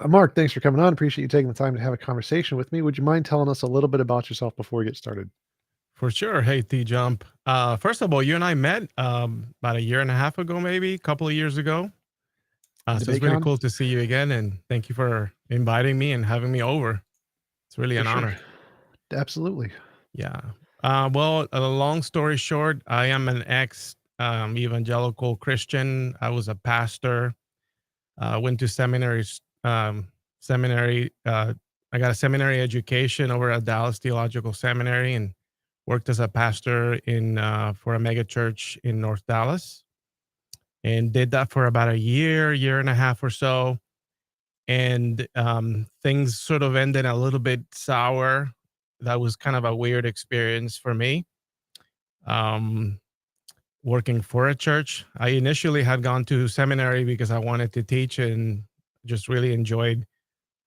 Mark, thanks for coming on. Appreciate you taking the time to have a conversation with me. Would you mind telling us a little bit about yourself before we get started? For sure. Hey, T Jump. First of all, you and I met about a year and a half ago, maybe a couple of years ago. So it's really DebateCon? cool to see you again, and thank you for inviting me and having me over. It's really For an sure. honor. Absolutely. Yeah. Well, a long story short, I am an ex evangelical Christian. I was a pastor. Went to seminaries. Seminary. I got a seminary education over at Dallas Theological Seminary, and worked as a pastor in for a mega church in North Dallas, and did that for about a year and a half or so. And things sort of ended a little bit sour. That was kind of a weird experience for me. Um, Working for a church, I initially had gone to seminary because I wanted to teach and just really enjoyed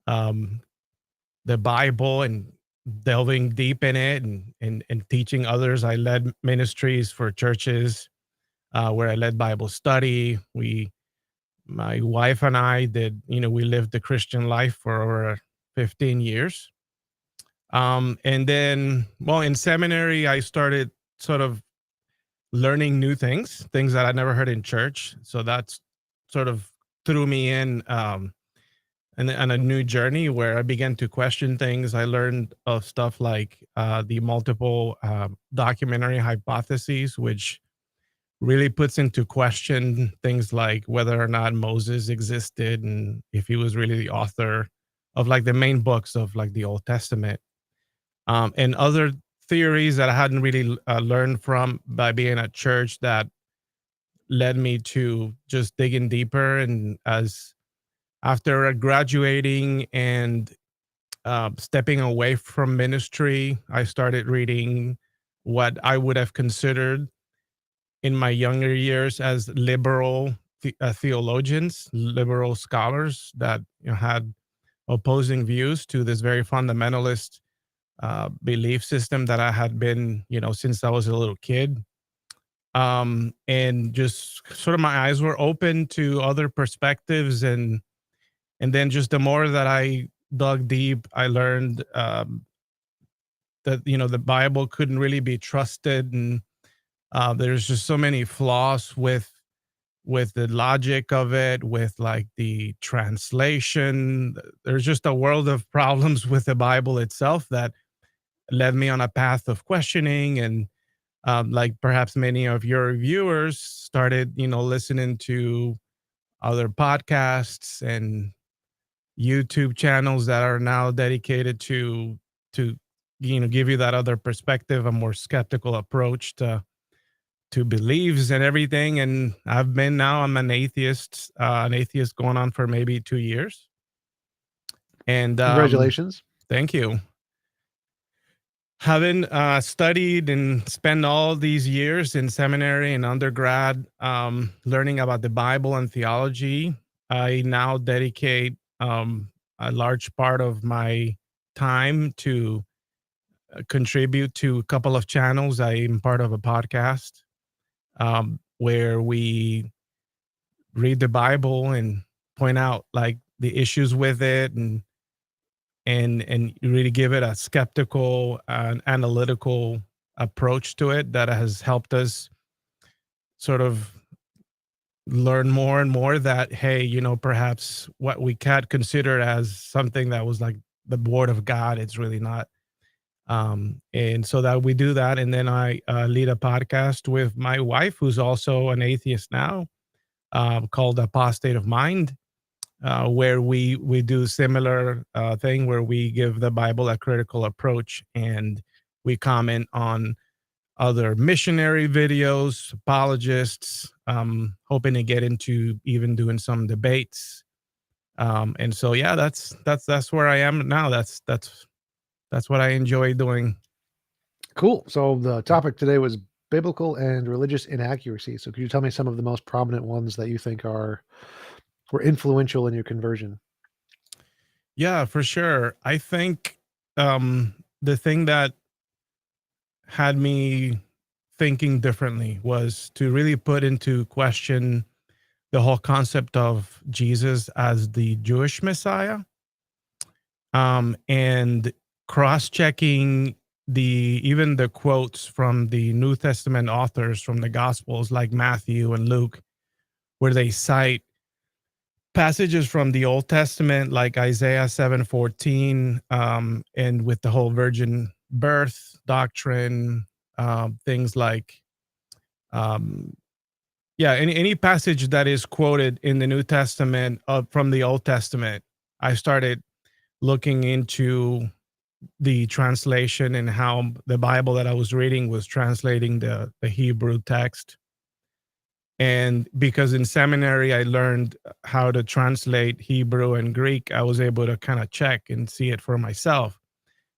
um, the Bible and delving deep in it and teaching others. I led ministries for churches where I led Bible study. My wife and I we lived the Christian life for over 15 years. And then, well, in seminary, I started sort of learning new things that I never heard in church. So that's sort of threw me in on a new journey where I began to question things. I learned of stuff like the multiple documentary hypotheses, which really puts into question things like whether or not Moses existed and if he was really the author of like the main books of like the Old Testament, and other theories that I hadn't really learned from by being at church that led me to just digging deeper. And as after graduating and stepping away from ministry, I started reading what I would have considered in my younger years as liberal theologians, liberal scholars that had opposing views to this very fundamentalist belief system that I had been, since I was a little kid. And just sort of my eyes were open to other perspectives, and then just the more that I dug deep, I learned that the Bible couldn't really be trusted, and there's just so many flaws with the logic of it, with like the translation. There's just a world of problems with the Bible itself that led me on a path of questioning. And like perhaps many of your viewers started, listening to other podcasts and YouTube channels that are now dedicated to give you that other perspective, a more skeptical approach to beliefs and everything. And I'm an atheist going on for maybe 2 years. And Congratulations. thank you. Having studied and spent all these years in seminary and undergrad, learning about the Bible and theology, I now dedicate a large part of my time to contribute to a couple of channels. I'm part of a podcast where we read the Bible and point out like the issues with it, and really give it a skeptical and analytical approach to it that has helped us sort of learn more and more that, hey, perhaps what we can't consider as something that was like the word of God, it's really not. And so that we do that, and then I lead a podcast with my wife, who's also an atheist now, called Apostate of Mind, where we do similar thing where we give the Bible a critical approach, and we comment on other missionary videos, apologists, hoping to get into even doing some debates. And so yeah, that's where I am now. That's what I enjoy doing. Cool. So the topic today was biblical and religious inaccuracies. So could you tell me some of the most prominent ones that you think were influential in your conversion? Yeah, for sure. I think the thing that had me thinking differently was to really put into question the whole concept of Jesus as the Jewish Messiah, and cross-checking even the quotes from the New Testament authors from the Gospels like Matthew and Luke, where they cite passages from the Old Testament like Isaiah 7:14, and with the whole virgin birth doctrine, things like um, yeah, any passage that is quoted in the New Testament from the Old Testament, I started looking into the translation and how the Bible that I was reading was translating the Hebrew text. And because in seminary I learned how to translate Hebrew and Greek, I was able to kind of check and see it for myself.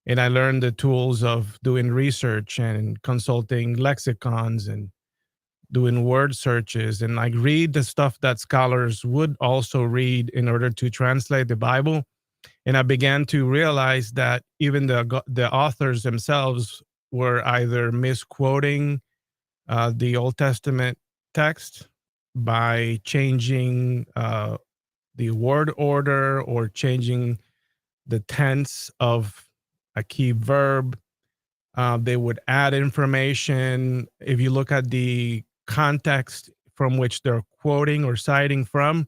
And I learned the tools of doing research and consulting lexicons and doing word searches and like read the stuff that scholars would also read in order to translate the Bible. And I began to realize that even the authors themselves were either misquoting the Old Testament text by changing the word order or changing the tense of a key verb. They would add information. If you look at the context from which they're quoting or citing from,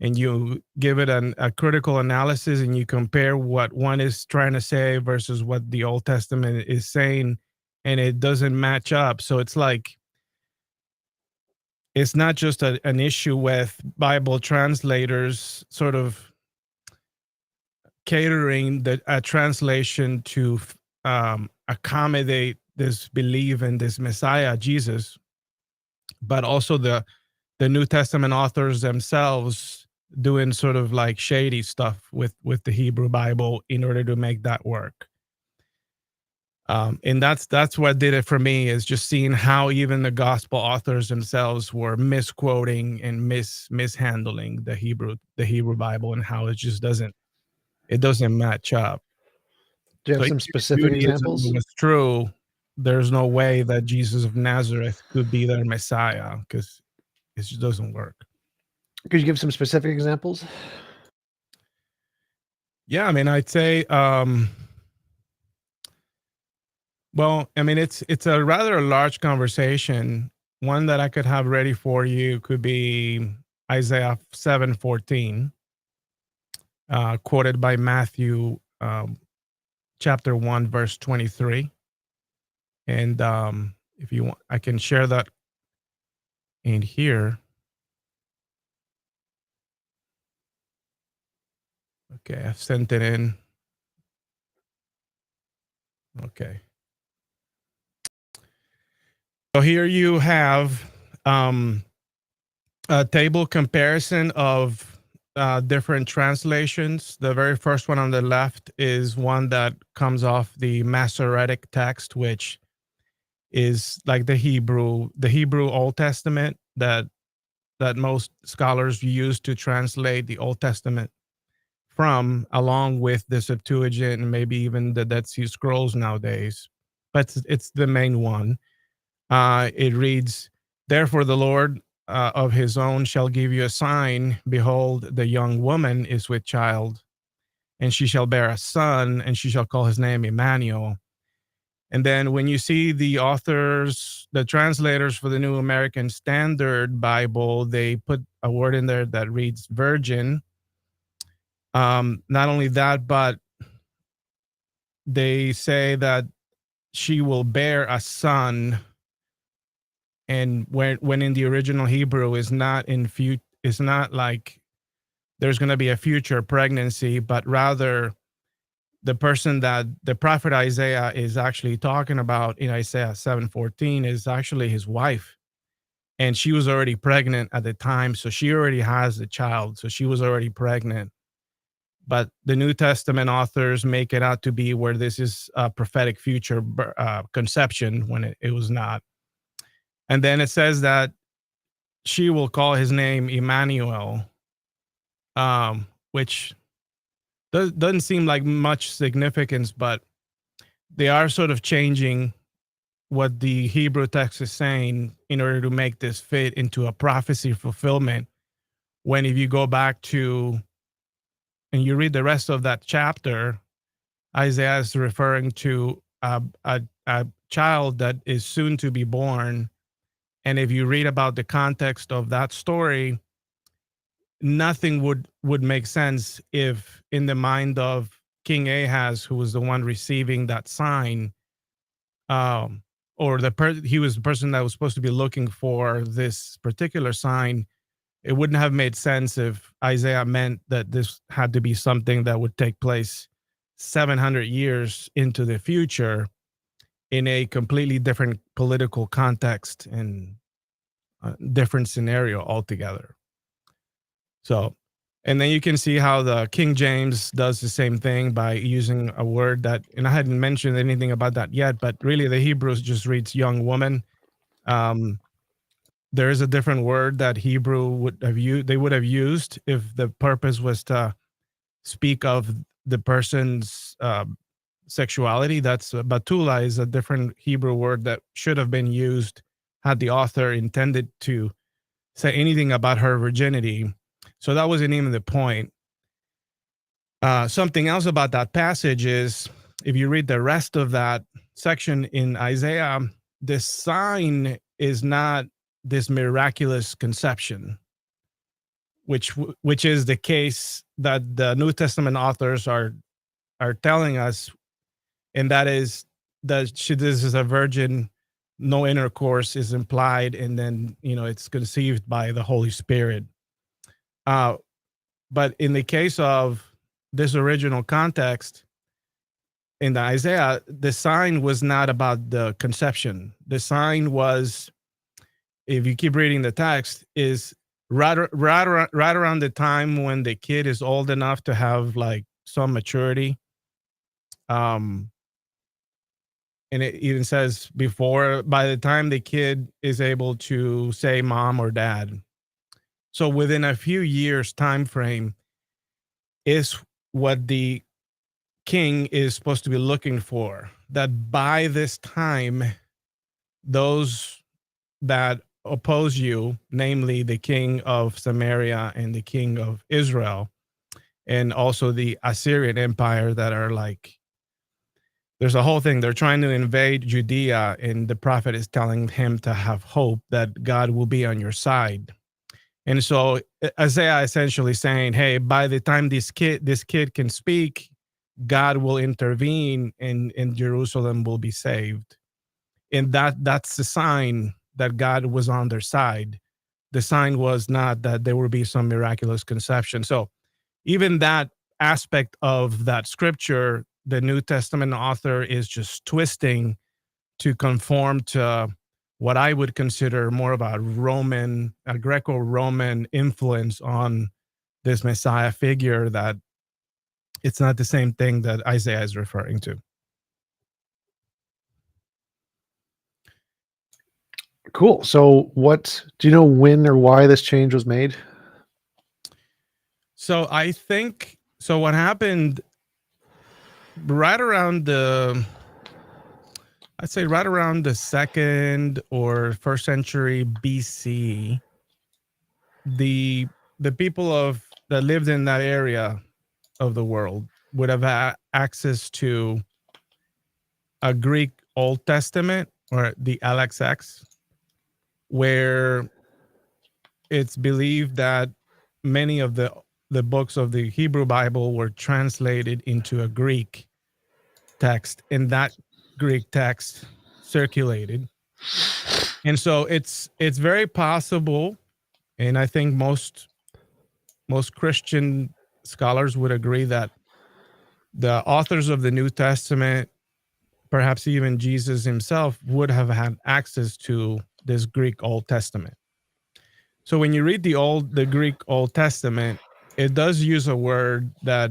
and you give it a critical analysis and you compare what one is trying to say versus what the Old Testament is saying, and it doesn't match up. So it's like, it's not just an issue with Bible translators sort of catering a translation to accommodate this belief in this Messiah, Jesus, but also the New Testament authors themselves doing sort of like shady stuff with the Hebrew Bible in order to make that work. And that's what did it for me, is just seeing how even the gospel authors themselves were misquoting and mishandling the Hebrew Bible, and how it just doesn't match up. Do you So have if some specific Judaism examples? was true, there's no way that Jesus of Nazareth could be their Messiah, because it just doesn't work. Could you give some specific examples? Yeah, I mean, I'd say, well, I mean, it's a rather large conversation. One that I could have ready for you could be Isaiah 7:14, quoted by Matthew, chapter 1, verse 23. And if you want, I can share that in here. Okay, I've sent it in. Okay. So here you have a table comparison of different translations. The very first one on the left is one that comes off the Masoretic text, which is like the Hebrew Old Testament that most scholars use to translate the Old Testament from, along with the Septuagint and maybe even the Dead Sea Scrolls nowadays. But it's the main one. It reads, "Therefore the Lord of his own shall give you a sign. Behold, the young woman is with child, and she shall bear a son, and she shall call his name Emmanuel." And then when you see the authors, the translators for the New American Standard Bible, they put a word in there that reads virgin. Not only that, but they say that she will bear a son, and when in the original Hebrew is not it's not like there's going to be a future pregnancy, but rather the person that the prophet Isaiah is actually talking about in Isaiah 7:14 is actually his wife, and she was already pregnant at the time, so she already has a child, so she was already pregnant. But the New Testament authors make it out to be where this is a prophetic future conception, when it was not. And then it says that she will call his name Emmanuel, which doesn't seem like much significance, but they are sort of changing what the Hebrew text is saying in order to make this fit into a prophecy fulfillment. when if you go back to and you read the rest of that chapter, Isaiah is referring to a child that is soon to be born. And if you read about the context of that story, nothing would make sense if in the mind of King Ahaz, who was the one receiving that sign, or he was the person that was supposed to be looking for this particular sign. It wouldn't have made sense if Isaiah meant that this had to be something that would take place 700 years into the future in a completely different political context and a different scenario altogether. So, and then you can see how the King James does the same thing by using a word that, and I hadn't mentioned anything about that yet, but really the Hebrews just reads young woman. There is a different word that Hebrew would have used. They would have used if the purpose was to speak of the person's sexuality. That's batula is a different Hebrew word that should have been used had the author intended to say anything about her virginity. So that wasn't even the point. Something else about that passage is if you read the rest of that section in Isaiah, the sign is not this miraculous conception, which is the case that the New Testament authors are telling us, and that is that this is a virgin, no intercourse is implied, and then it's conceived by the Holy Spirit. But in the case of this original context in the Isaiah, the sign was not about the conception. The sign was, if you keep reading the text, is right around the time when the kid is old enough to have like some maturity. And it even says by the time the kid is able to say mom or dad. So within a few years time frame is what the king is supposed to be looking for. That by this time, those that oppose you, namely the king of Samaria and the king of Israel, and also the Assyrian Empire, that are like, there's a whole thing. They're trying to invade Judea, and the prophet is telling him to have hope that God will be on your side. And so Isaiah essentially saying, hey, by the time this kid can speak, God will intervene and Jerusalem will be saved. And that's the sign that God was on their side. The sign was not that there would be some miraculous conception. So even that aspect of that scripture, the New Testament author is just twisting to conform to what I would consider more of a Greco-Roman influence on this Messiah figure, that it's not the same thing that Isaiah is referring to. Cool. So do you know when or why this change was made? So I think, what happened right around I'd say right around the 2nd or 1st century BC, the people that lived in that area of the world would have access to a Greek Old Testament, or the LXX, where it's believed that many of the books of the Hebrew Bible were translated into a Greek text, and that Greek text circulated. And so it's very possible, and I think most Christian scholars would agree, that the authors of the New Testament, perhaps even Jesus himself, would have had access to this Greek Old Testament. So when you read the Greek Old Testament, it does use a word that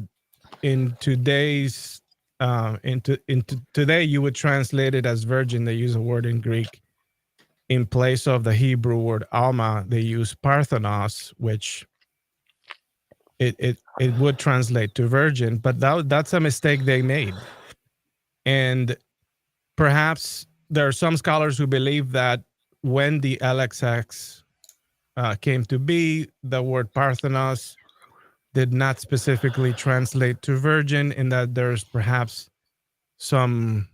in today's today you would translate it as virgin. They use a word in Greek in place of the Hebrew word alma. They use parthenos, which it would translate to virgin, but that's a mistake they made. And perhaps there are some scholars who believe that when the LXX came to be. The word Parthenos did not specifically translate to virgin, in that there's perhaps some,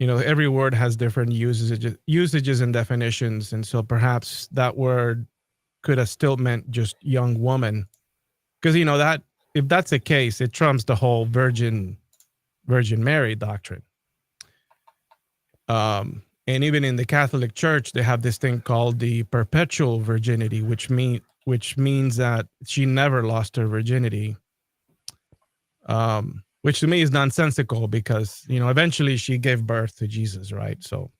every word has different usages and definitions. And so perhaps that word could have still meant just young woman. Because, that if that's the case, it trumps the whole Virgin Mary doctrine. And even in the Catholic Church, they have this thing called the perpetual virginity, which means that she never lost her virginity. Which to me is nonsensical, because eventually she gave birth to Jesus, right? So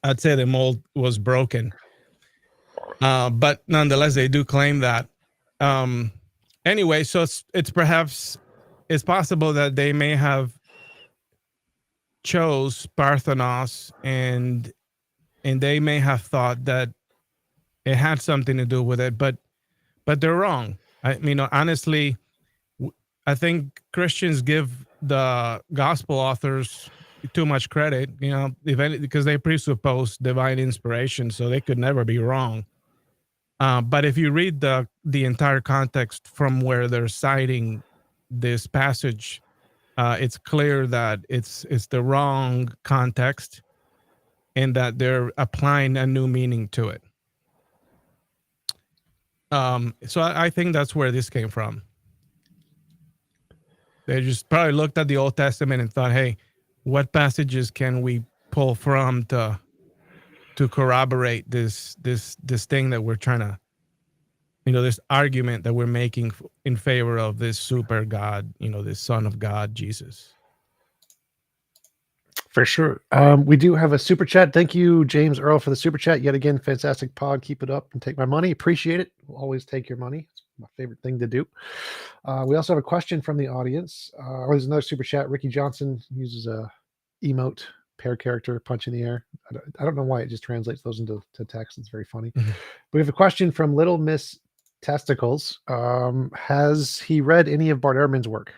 I'd say the mold was broken, but nonetheless they do claim that. Anyway, so it's possible that they may have chose Parthenos, and they may have thought that it had something to do with it, but they're wrong. Honestly, I think Christians give the gospel authors too much credit, because they presuppose divine inspiration, so they could never be wrong. But if you read the entire context from where they're citing this passage, it's clear that it's the wrong context, and that they're applying a new meaning to it. So I think that's where this came from. They just probably looked at the Old Testament and thought, "Hey, what passages can we pull from to corroborate this thing that we're trying to, this argument that we're making in favor of this super God, this Son of God, Jesus." For sure. We do have a super chat. Thank you, James Earl, for the super chat. Yet again, fantastic pod. Keep it up and take my money. Appreciate it. We'll always take your money. It's my favorite thing to do. We also have a question from the audience. There's another super chat. Ricky Johnson uses a emote, pair character, punch in the air. I don't know why it just translates those into text. It's very funny. Mm-hmm. We have a question from Little Miss Testicles. Has he read any of Bart Ehrman's work?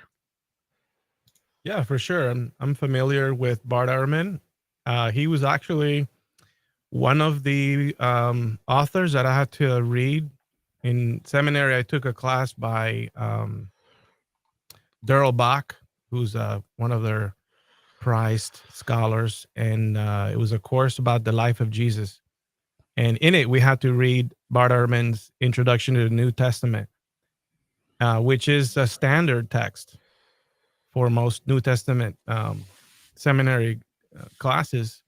Yeah, for sure. I'm familiar with Bart Ehrman. He was actually one of the authors that I had to read in seminary. I took a class by Daryl Bach, who's one of their prized scholars, and it was a course about the life of Jesus. And in it, we had to read Bart Ehrman's Introduction to the New Testament, which is a standard text for most New Testament seminary classes.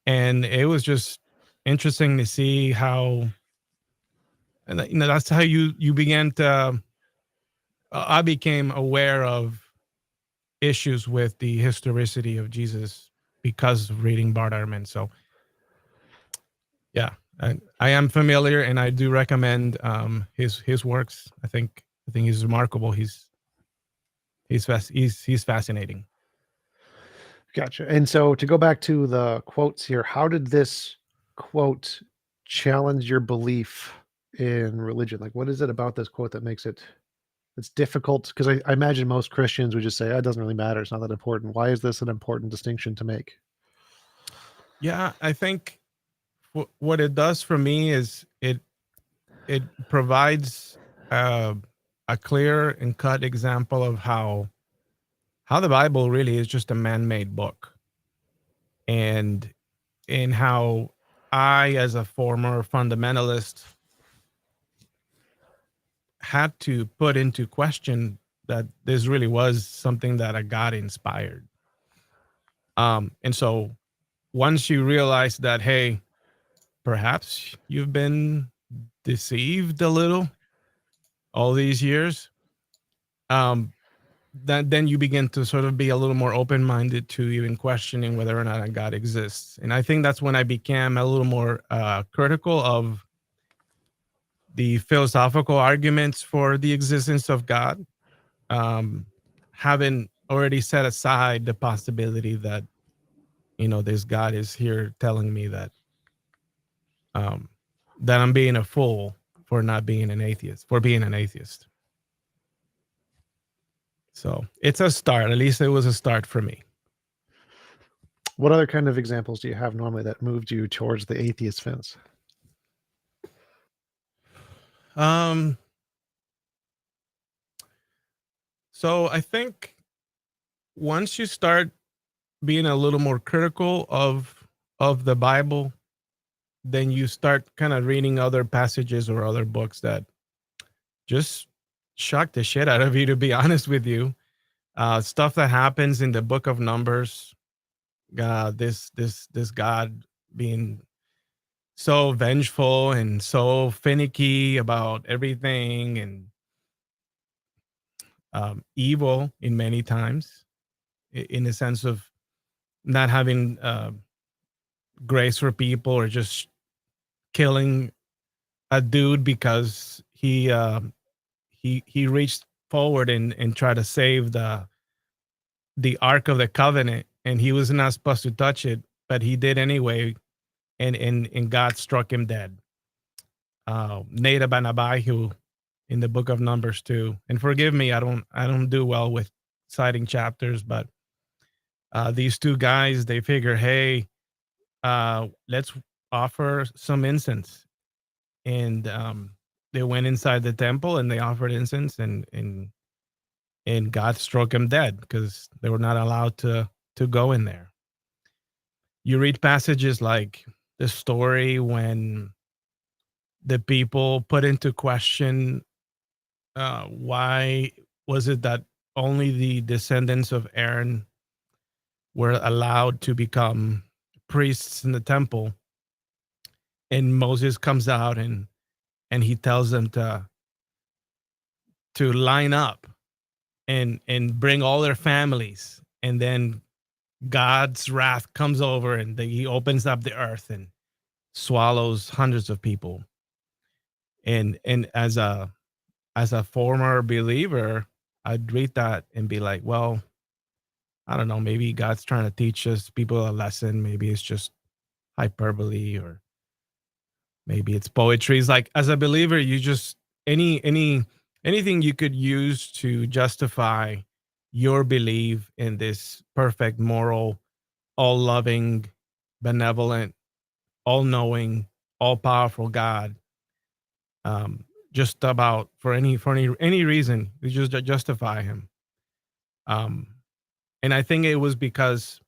And it was just interesting to see how, and that's how you began to, I became aware of issues with the historicity of Jesus because of reading Bart Ehrman. So yeah, I am familiar, and I do recommend his works. I think he's remarkable. He's fascinating. Gotcha. And so to go back to the quotes here, how did this quote challenge your belief in religion? Like, what is it about this quote that makes it's difficult? Because I imagine most Christians would just say, it doesn't really matter. It's not that important. Why is this an important distinction to make? Yeah, I think what it does for me is it provides a clear and cut example of how the Bible really is just a man-made book, and in how I, as a former fundamentalist, had to put into question that this really was something that a God inspired. And so once you realize that, hey, perhaps you've been deceived a little all these years, then you begin to sort of be a little more open-minded to even questioning whether or not a God exists. And I think that's when I became a little more critical of the philosophical arguments for the existence of God, having already set aside the possibility that, this God is here telling me that that I'm being a fool for not being an atheist, for being an atheist. So it's a start. At least it was a start for me. What other kind of examples do you have normally that moved you towards the atheist fence? Um, so I think once you start being a little more critical of the Bible, then you start kind of reading other passages or other books that just shock the shit out of you. To be honest with you, stuff that happens in the Book of Numbers, this God being so vengeful and so finicky about everything, and evil in many times, in the sense of not having grace for people, or just killing a dude because he reached forward and tried to save the Ark of the Covenant, and he was not supposed to touch it, but he did anyway, and God struck him dead. Nadab and Abihu in the Book of Numbers too. And forgive me, I don't do well with citing chapters, but these two guys, they figure, hey, let's offer some incense, and they went inside the temple and they offered incense, and God struck them dead because they were not allowed to go in there. You read passages like the story when the people put into question, why was it that only the descendants of Aaron were allowed to become priests in the temple, and Moses comes out and he tells them to line up and bring all their families, and then God's wrath comes over, and he opens up the earth and swallows hundreds of people. And as a former believer, I'd read that and be like, well, I don't know, maybe God's trying to teach us people a lesson. Maybe it's just hyperbole, or maybe it's poetry. It's like, as a believer, you just anything you could use to justify your belief in this perfect, moral, all loving, benevolent, all knowing, all powerful God. Just about for any reason, you just justify him. Um, and I think it was because,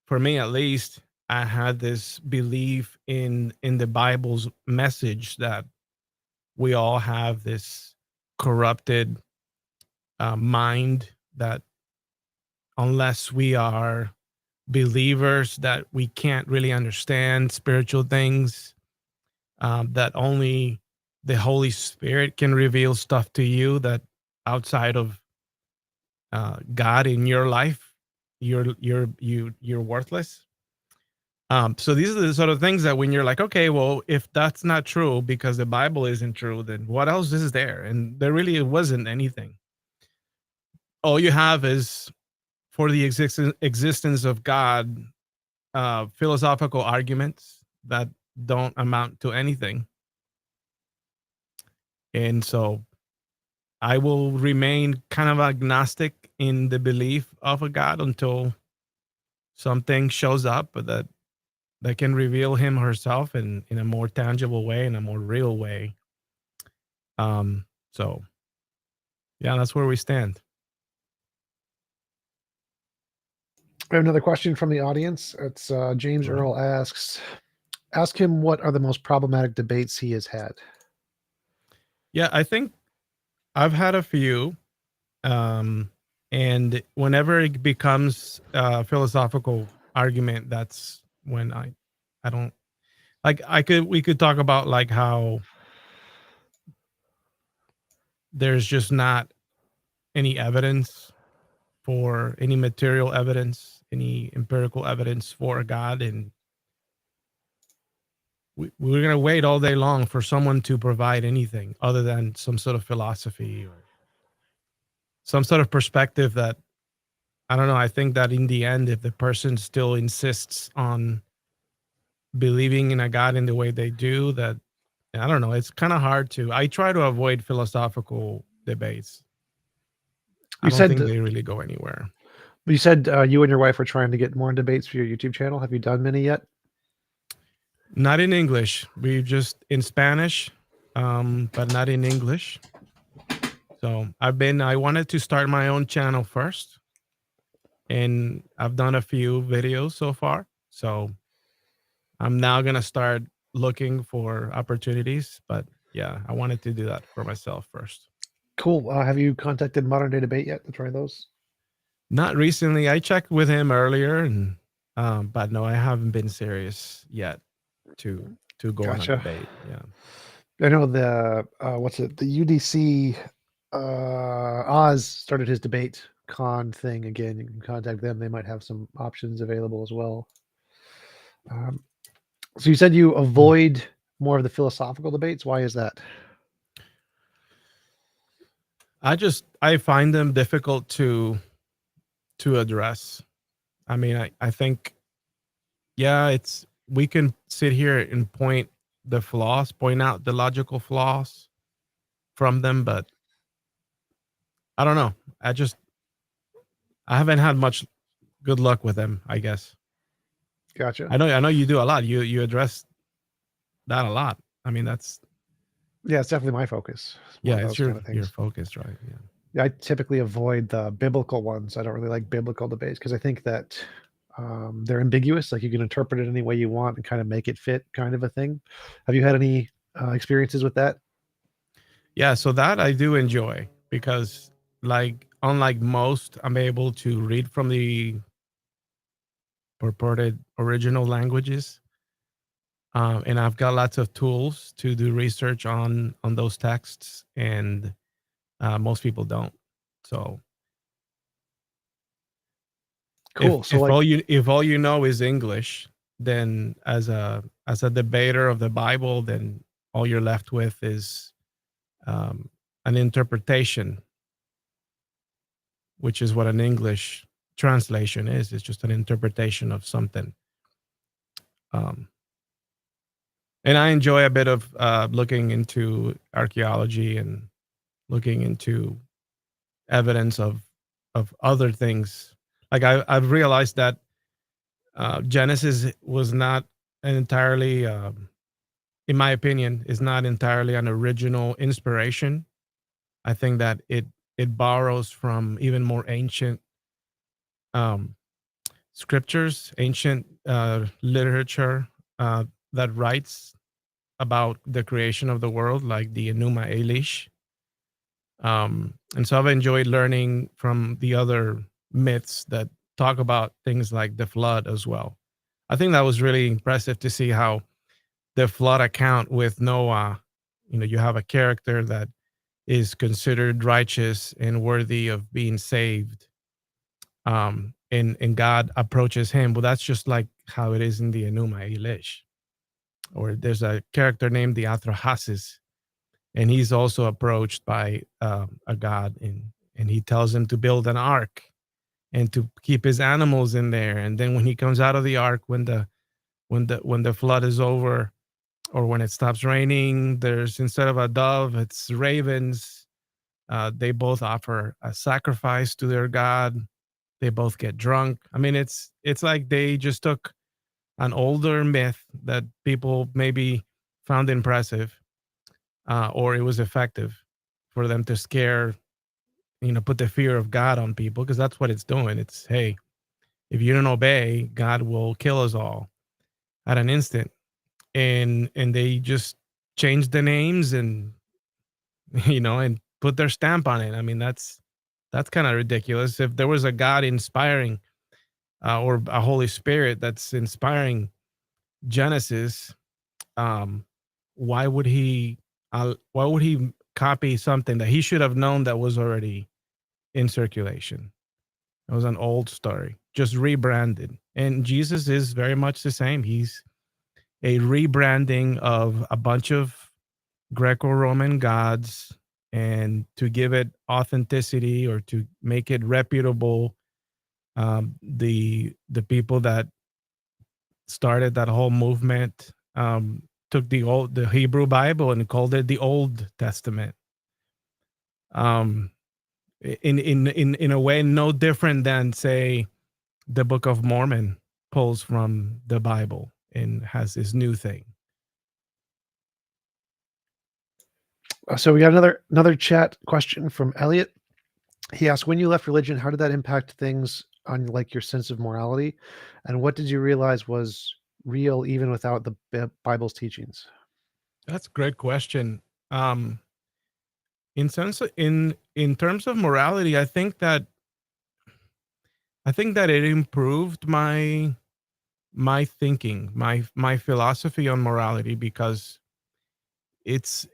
for me at least, I had this belief in the Bible's message that we all have this corrupted mind, that unless we are believers, that we can't really understand spiritual things, that only the Holy Spirit can reveal stuff to you, that outside of God in your life, you're worthless. So these are the sort of things that, when you're like, okay, well, if that's not true because the Bible isn't true, then what else is there? And there really wasn't anything. All you have is, for the existence of God, philosophical arguments that don't amount to anything. And so I will remain kind of agnostic in the belief of a God until something shows up that can reveal him or herself in a more tangible way, in a more real way. So yeah, that's where we stand. I have another question from the audience. It's James Right. Earl asks, ask him what are the most problematic debates he has had. Yeah, I think I've had a few. And whenever it becomes a philosophical argument, that's when I don't like, we could talk about like how there's just not any evidence, for any material evidence, any empirical evidence for a God. And we're going to wait all day long for someone to provide anything other than some sort of philosophy or some sort of perspective that, I don't know. I think that in the end, if the person still insists on believing in a God in the way they do, that, I don't know, it's kind of hard to. I try to avoid philosophical debates. I don't think they really go anywhere. You said you and your wife are trying to get more debates for your YouTube channel. Have you done many yet? Not in English. We just in Spanish. but not in English. So I wanted to start my own channel first, and I've done a few videos so far. So I'm now gonna start looking for opportunities. But yeah, I wanted to do that for myself first. Cool. Have you contacted Modern Day Debate yet to try those? Not recently. I checked with him earlier, and but no, I haven't been serious yet to go on a Gotcha. debate. Yeah. I know the what's it? The UDC Oz started his debate con thing again. You can contact them. They might have some options available as well. So you said you avoid more of the philosophical debates. Why is that? I find them difficult to address. I mean, I think, yeah, it's we can sit here and point the flaws, point out the logical flaws from them, but I don't know. I haven't had much good luck with them, I guess. Gotcha. I know you do a lot. You address that a lot. I mean, that's Yeah, it's definitely my focus. It's one yeah, of it's those kind of your things. focus, right? Yeah. Yeah, I typically avoid the biblical ones. I don't really like biblical debates because I think that they're ambiguous. Like you can interpret it any way you want and kind of make it fit, kind of a thing. Have you had any experiences with that? Yeah, so that I do enjoy because, like, unlike most, I'm able to read from the purported original languages, and I've got lots of tools to do research on those texts, and most people don't. So Cool. So like, if all you know is English, then as a debater of the Bible, then all you're left with is um, an interpretation, which is what an English translation is. It's just an interpretation of something. Um, and I enjoy a bit of looking into archaeology and looking into evidence of other things. Like I've realized that Genesis was not an entirely, in my opinion, is not entirely an original inspiration. I think that it borrows from even more ancient um, scriptures, ancient literature that writes about the creation of the world, like the Enuma Elish. And so I've enjoyed learning from the other myths that talk about things like the flood as well. I think that was really impressive to see how the flood account with Noah, you have a character that is considered righteous and worthy of being saved. And God approaches him. Well, that's just like how it is in the Enuma Elish. Or there's a character named the Athrahasis, and he's also approached by a god, and he tells him to build an ark and to keep his animals in there. And then when he comes out of the ark, when the flood is over, or when it stops raining, there's, instead of a dove, it's ravens. They both offer a sacrifice to their god. They both get drunk. I mean, it's like they just took an older myth that people maybe found impressive, or it was effective for them to scare, put the fear of God on people, because that's what it's doing. It's, hey, if you don't obey, God will kill us all at an instant. And they just changed the names and and put their stamp on it. I mean, that's kind of ridiculous. If there was a God inspiring, or a Holy Spirit that's inspiring Genesis, um, why would he copy something that he should have known that was already in circulation? It was an old story, just rebranded. And Jesus is very much the same. He's a rebranding of a bunch of Greco-Roman gods, and to give it authenticity or to make it reputable, the people that started that whole movement took the Hebrew Bible and called it the Old Testament. Um, in a way, no different than, say, the Book of Mormon pulls from the Bible and has this new thing. So we got another chat question from Elliot. He asked, when you left religion, how did that impact things on like your sense of morality, and what did you realize was real even without the Bible's teachings? That's a great question. Um, in terms of morality, I think that it improved my thinking, my philosophy on morality, because it's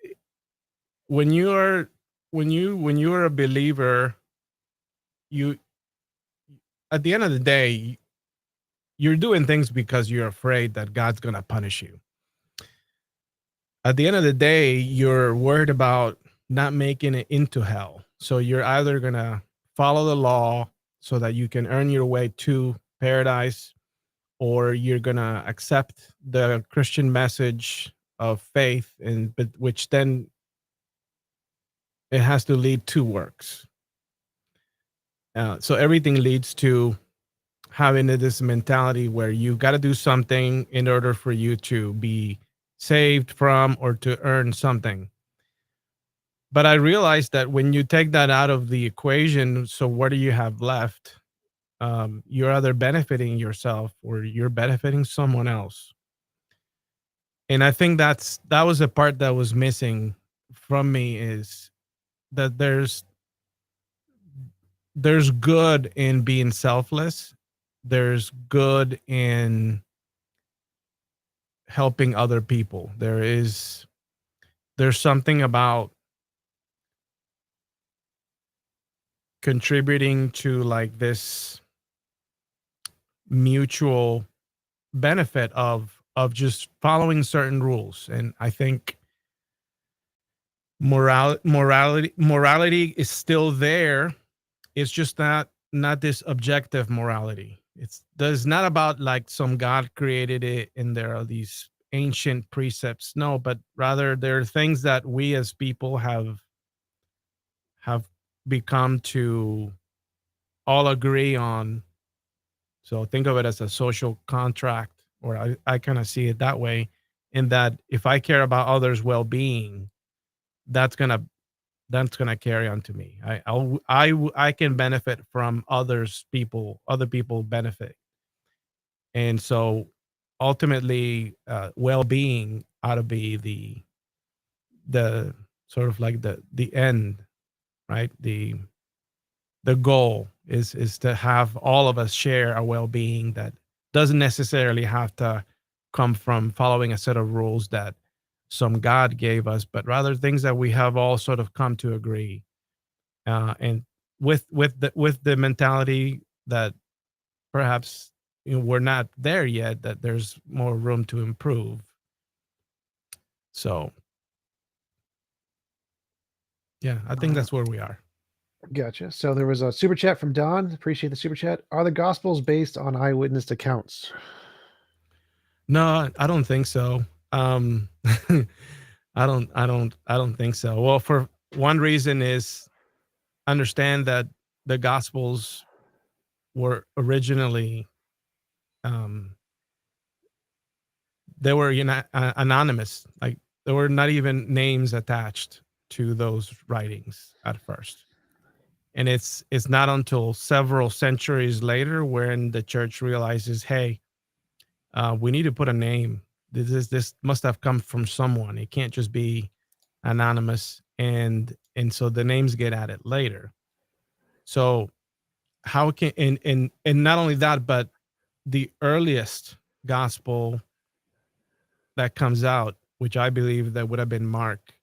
when you are when you are a believer, you at the end of the day, you're doing things because you're afraid that God's gonna punish you. At the end of the day, you're worried about not making it into hell. So you're either gonna follow the law so that you can earn your way to paradise, or you're gonna accept the Christian message of faith, and but which then it has to lead to works. So everything leads to having this mentality where you've got to do something in order for you to be saved from or to earn something. But I realized that when you take that out of the equation, so what do you have left? You're either benefiting yourself or you're benefiting someone else. And I think that was a part that was missing from me, is that there's good in being selfless. There's good in helping other people. There's something about contributing to like this mutual benefit of just following certain rules. And I think morality is still there. It's just not this objective morality. It's not about like some God created it and there are these ancient precepts. No, but rather there are things that we as people have become to all agree on. So think of it as a social contract, or I kind of see it that way, in that if I care about others' well-being, that's gonna that's gonna carry on to me. I can benefit from other people benefit, and so ultimately, well-being ought to be the sort of like the end, right? The goal is to have all of us share a well-being that doesn't necessarily have to come from following a set of rules that some God gave us, but rather things that we have all sort of come to agree. And with the mentality that perhaps, we're not there yet, that there's more room to improve. So yeah, I think that's where we are. Gotcha. So there was a super chat from Don. Appreciate the super chat. Are the Gospels based on eyewitness accounts? No, I don't think so. I don't think so. Well, for one reason is, understand that the Gospels were originally, um, they were anonymous. Like there were not even names attached to those writings at first. And it's not until several centuries later when the church realizes, hey, we need to put a name. This must have come from someone. It can't just be anonymous, and so the names get added later. So how can, and not only that, but the earliest gospel that comes out, which I believe that would have been Mark,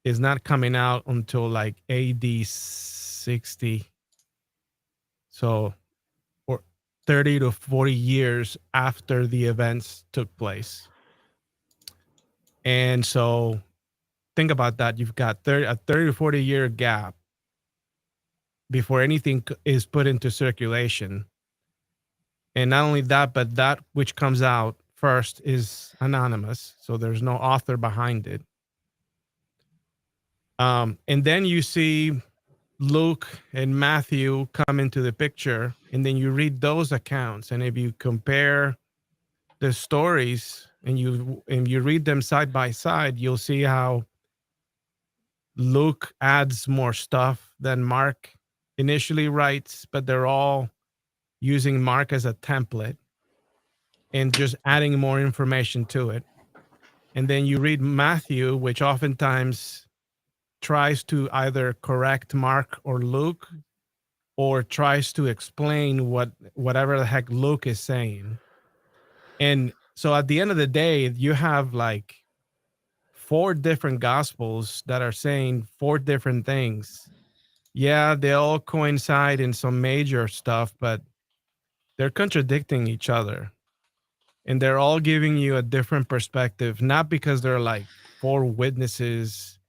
is not coming out until like AD 60. So, or 30 to 40 years after the events took place. And so think about that. You've got a 30 to 40-year gap before anything is put into circulation. And not only that, but that which comes out first is anonymous. So there's no author behind it. And then you see Luke and Matthew come into the picture, and then you read those accounts. And if you compare the stories and you read them side by side, you'll see how Luke adds more stuff than Mark initially writes, but they're all using Mark as a template and just adding more information to it. And then you read Matthew, which oftentimes tries to either correct Mark or Luke, or tries to explain whatever the heck Luke is saying. And so at the end of the day, you have like 4 different gospels that are saying 4 different things. Yeah, they all coincide in some major stuff, but they're contradicting each other. And they're all giving you a different perspective, not because they're like 4 witnesses,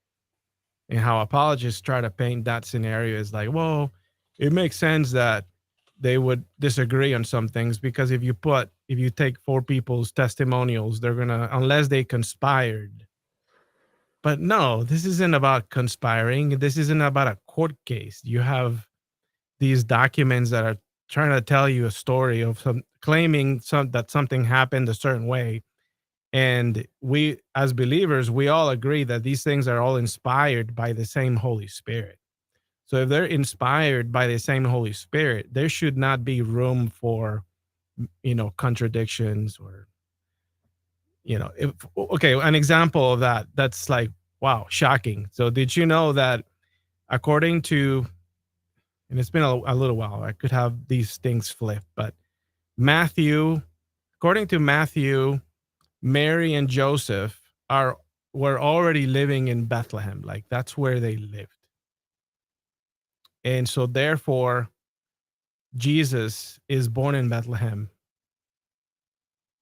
and how apologists try to paint that scenario as like, well, it makes sense that they would disagree on some things, because if you take 4 people's testimonials, they're gonna, unless they conspired. But no, this isn't about conspiring. This isn't about a court case. You have these documents that are trying to tell you a story of some claiming that something happened a certain way. And we, as believers, we all agree that these things are all inspired by the same Holy Spirit. So if they're inspired by the same Holy Spirit, there should not be room for, contradictions or, okay, an example of that's like, wow, shocking. So did you know that according to, and it's been a little while, I could have these things flipped, but according to Matthew, Mary and Joseph were already living in Bethlehem. Like that's where they lived. And so therefore, Jesus is born in Bethlehem.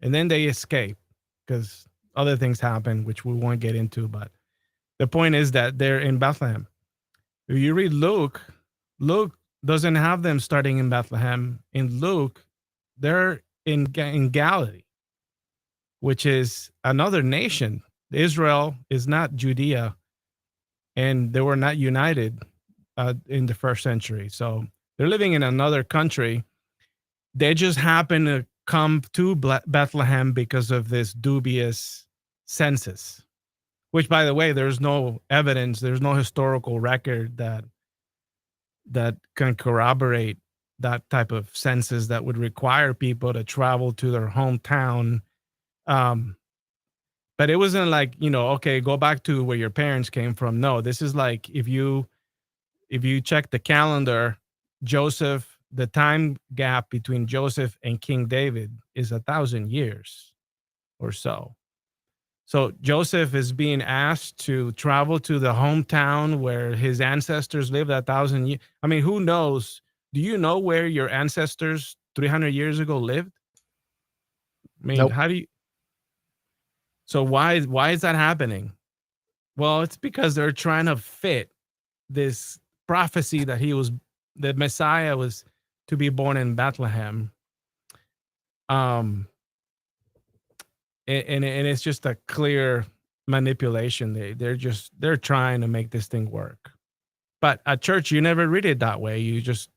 And then they escape because other things happen, which we won't get into. But the point is that they're in Bethlehem. If you read Luke, Luke doesn't have them starting in Bethlehem. In Luke, they're in Galilee, which is another nation. Israel is not Judea, and they were not united in the first century. So they're living in another country. They just happen to come to Bethlehem because of this dubious census, which, by the way, there's no evidence, there's no historical record that can corroborate that type of census that would require people to travel to their hometown. But it wasn't like, okay, go back to where your parents came from. No, this is like if you check the calendar, the time gap between Joseph and King David is 1,000 years or so. So Joseph is being asked to travel to the hometown where his ancestors lived 1,000 years. I mean, who knows? Do you know where your ancestors 300 years ago lived? I mean, Nope. how do you? So why is that happening? Well, it's because they're trying to fit this prophecy that the Messiah was to be born in Bethlehem. And it's just a clear manipulation. They're trying to make this thing work. But at church, you never read it that way. You just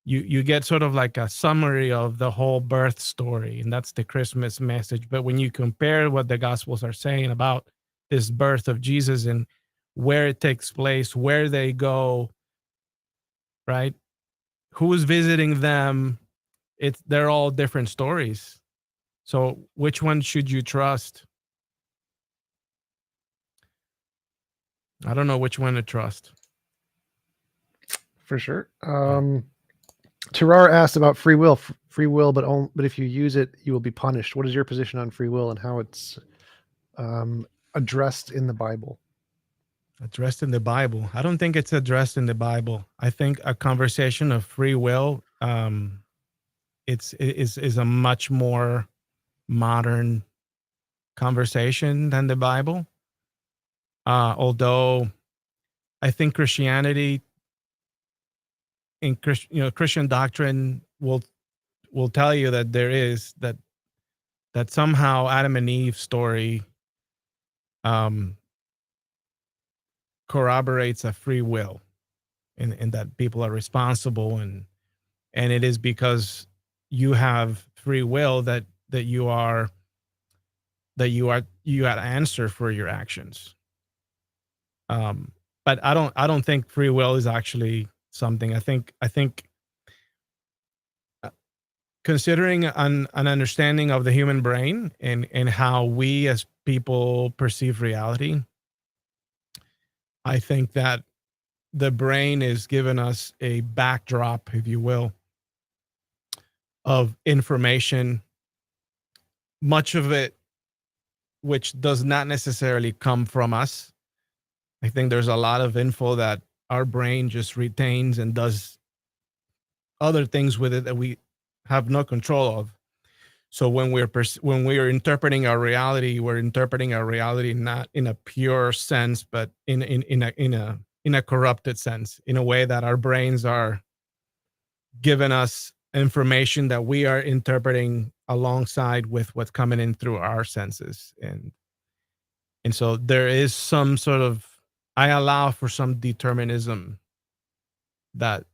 you get sort of like a summary of the whole birth story, and that's the Christmas message. But when you compare what the Gospels are saying about this birth of Jesus and where it takes place, where they go, right? Who's visiting them? They're all different stories. So which one should you trust? I don't know which one to trust. For sure. Terrar asked about free will. Free will, but if you use it, you will be punished. What is your position on free will and how it's addressed in the Bible? Addressed in the Bible? I don't think it's addressed in the Bible. I think a conversation of free will, is a much more modern conversation than the Bible. Although I think Christianity in Christian doctrine will tell you that there is that somehow Adam and Eve story corroborates a free will, and that people are responsible, and it is because you have free will that you had answer for your actions. But but I don't think free will is actually something. I think considering an understanding of the human brain and how we as people perceive reality, I think that the brain is giving us a backdrop, if you will, of information, much of it which does not necessarily come from us. I think there's a lot of info that our brain just retains and does other things with it that we have no control of. So when when we are interpreting our reality, we're interpreting our reality not in a pure sense, but in a corrupted sense, in a way that our brains are giving us information that we are interpreting alongside with what's coming in through our senses. And so there is some sort of, I allow for some determinism that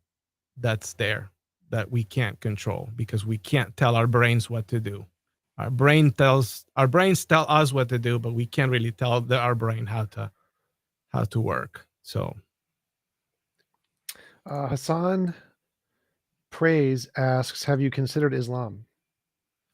that's there, that we can't control, because we can't tell our brains what to do. Our brains tell us what to do, but we can't really tell our brain how to work. So Hassan Praise asks, have you considered Islam?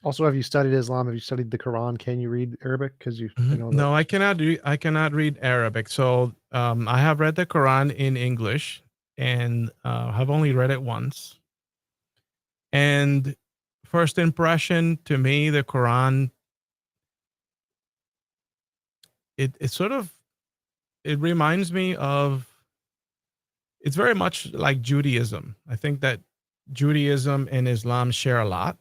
Also, have you studied Islam? Have you studied the Quran? Can you read Arabic? Because I know that. no, I cannot read Arabic. So I have read the Quran in English, and have only read it once. And first impression, to me, the Quran, it sort of, it reminds me of, it's very much like Judaism. I think that Judaism and Islam share a lot.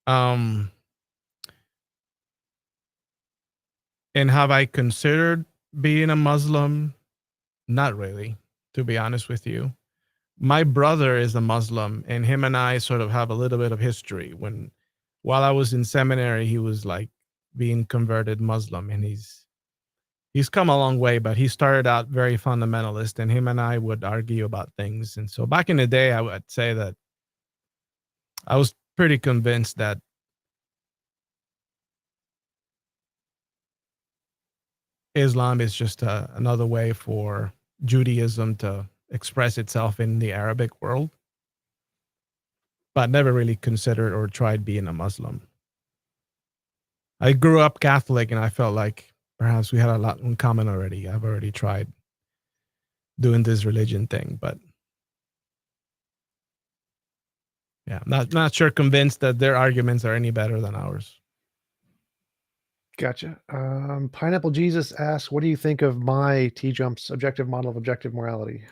And have I considered being a Muslim? Not really, to be honest with you. My brother is a Muslim, and him and I sort of have a little bit of history. While I was in seminary, he was like being converted Muslim, and he's come a long way, but he started out very fundamentalist, and him and I would argue about things. And so back in the day, I would say that I was pretty convinced that Islam is just another way for Judaism to express itself in the Arabic world, but never really considered or tried being a Muslim. I grew up Catholic, and I felt like perhaps we had a lot in common already. I've already tried doing this religion thing, but yeah, not sure convinced that their arguments are any better than ours. Gotcha. Pineapple Jesus asks, what do you think of my T-Jump's objective model of objective morality?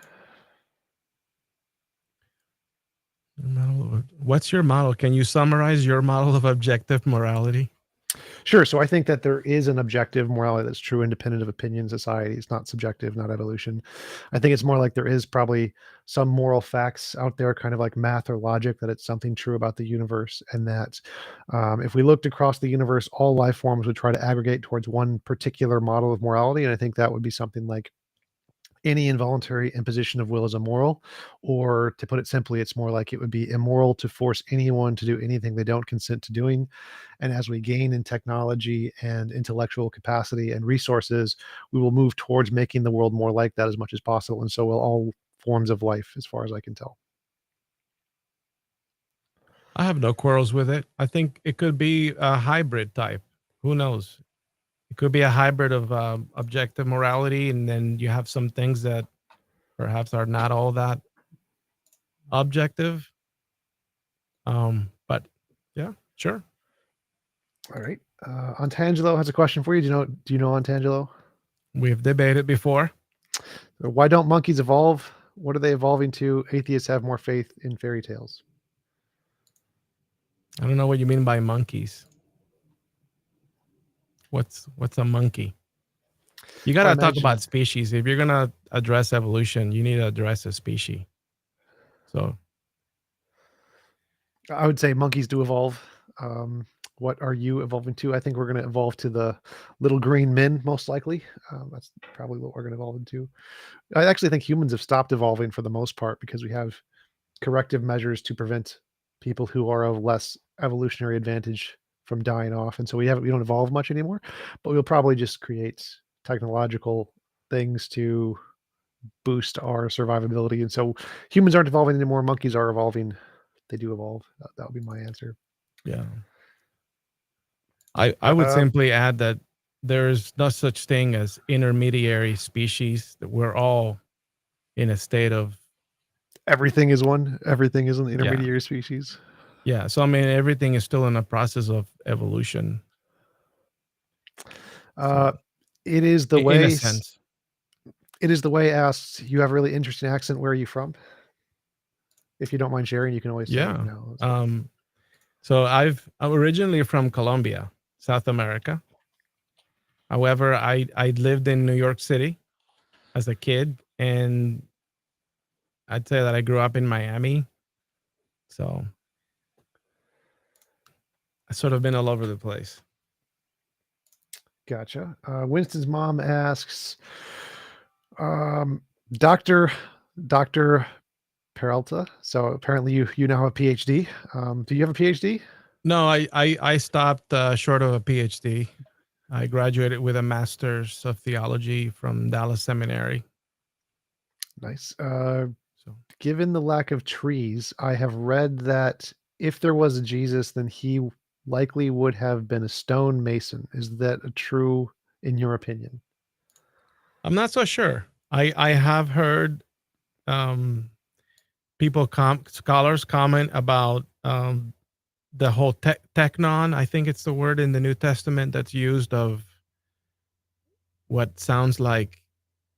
What's your model? Can you summarize your model of objective morality? Sure. So I think that there is an objective morality that's true, independent of opinion society. It's not subjective, not evolution. I think it's more like there is probably some moral facts out there, kind of like math or logic, that it's something true about the universe. And that if we looked across the universe, all life forms would try to aggregate towards one particular model of morality. And I think that would be something like any involuntary imposition of will is immoral, or to put it simply, it's more like it would be immoral to force anyone to do anything they don't consent to doing. And as we gain in technology and intellectual capacity and resources, we will move towards making the world more like that as much as possible. And so will all forms of life, as far as I can tell. I have no quarrels with it. I think it could be a hybrid type. Who knows? It could be a hybrid of objective morality, and then you have some things that perhaps are not all that objective. But yeah, sure. All right. Antangelo has a question for you. Do you know Antangelo? We've debated before. Why don't monkeys evolve? What are they evolving to? Atheists have more faith in fairy tales. I don't know what you mean by monkeys. What's a monkey? You got to talk about species. If you're going to address evolution, you need to address a species. So I would say monkeys do evolve. What are you evolving to? I think we're going to evolve to the little green men, most likely. That's probably what we're going to evolve into. I actually think humans have stopped evolving for the most part, because we have corrective measures to prevent people who are of less evolutionary advantage from dying off. And so we don't evolve much anymore, but we'll probably just create technological things to boost our survivability. And so humans aren't evolving anymore. Monkeys are evolving. They do evolve. That would be my answer. Yeah. I would simply add that there's no such thing as intermediary species, that we're all in a state of everything is one. Everything is an intermediary species. Yeah. So I mean, everything is still in a process of evolution. It is the way. In a sense. It is the way asks, you have a really interesting accent. Where are you from? If you don't mind sharing, you can always say no. So I'm originally from Colombia, South America. However, I lived in New York City as a kid, and I'd say that I grew up in Miami. So I've sort of been all over the place. Gotcha. Winston's mom asks, Dr. Peralta. So apparently you now have a PhD. Do you have a PhD? No, I stopped short of a PhD. I graduated with a master's of theology from Dallas Seminary. Nice. Given the lack of trees, I have read that if there was a Jesus, then he likely would have been a stonemason. Is that true in your opinion? I'm not so sure. I have heard scholars comment about the whole technon, I think it's the word in the New Testament that's used, of what sounds like